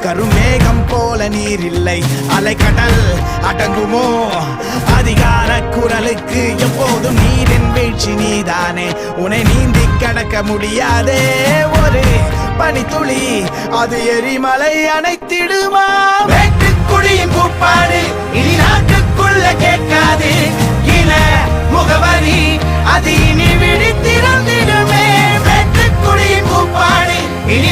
கருமேகம் போல நீர் இல்லை, அலைக்கடல் அடங்குமோ? அதிகார குரலுக்கு எப்போதும் நீரின் வீழ்ச்சி நீதானே. உன்னை நீந்தி கடக்க முடியாதே ஒரு பனித்துளி, அது எரிமலை அணைத்திடுமா? வெட்டுக்குடியின் கூப்பாடு இனி நாட்டுக்குள்ள கேட்காது, இன முகவரி அது இனி விழித்திறந்திடுமே. வெட்டுக்குடியின் கூப்பாடு இனி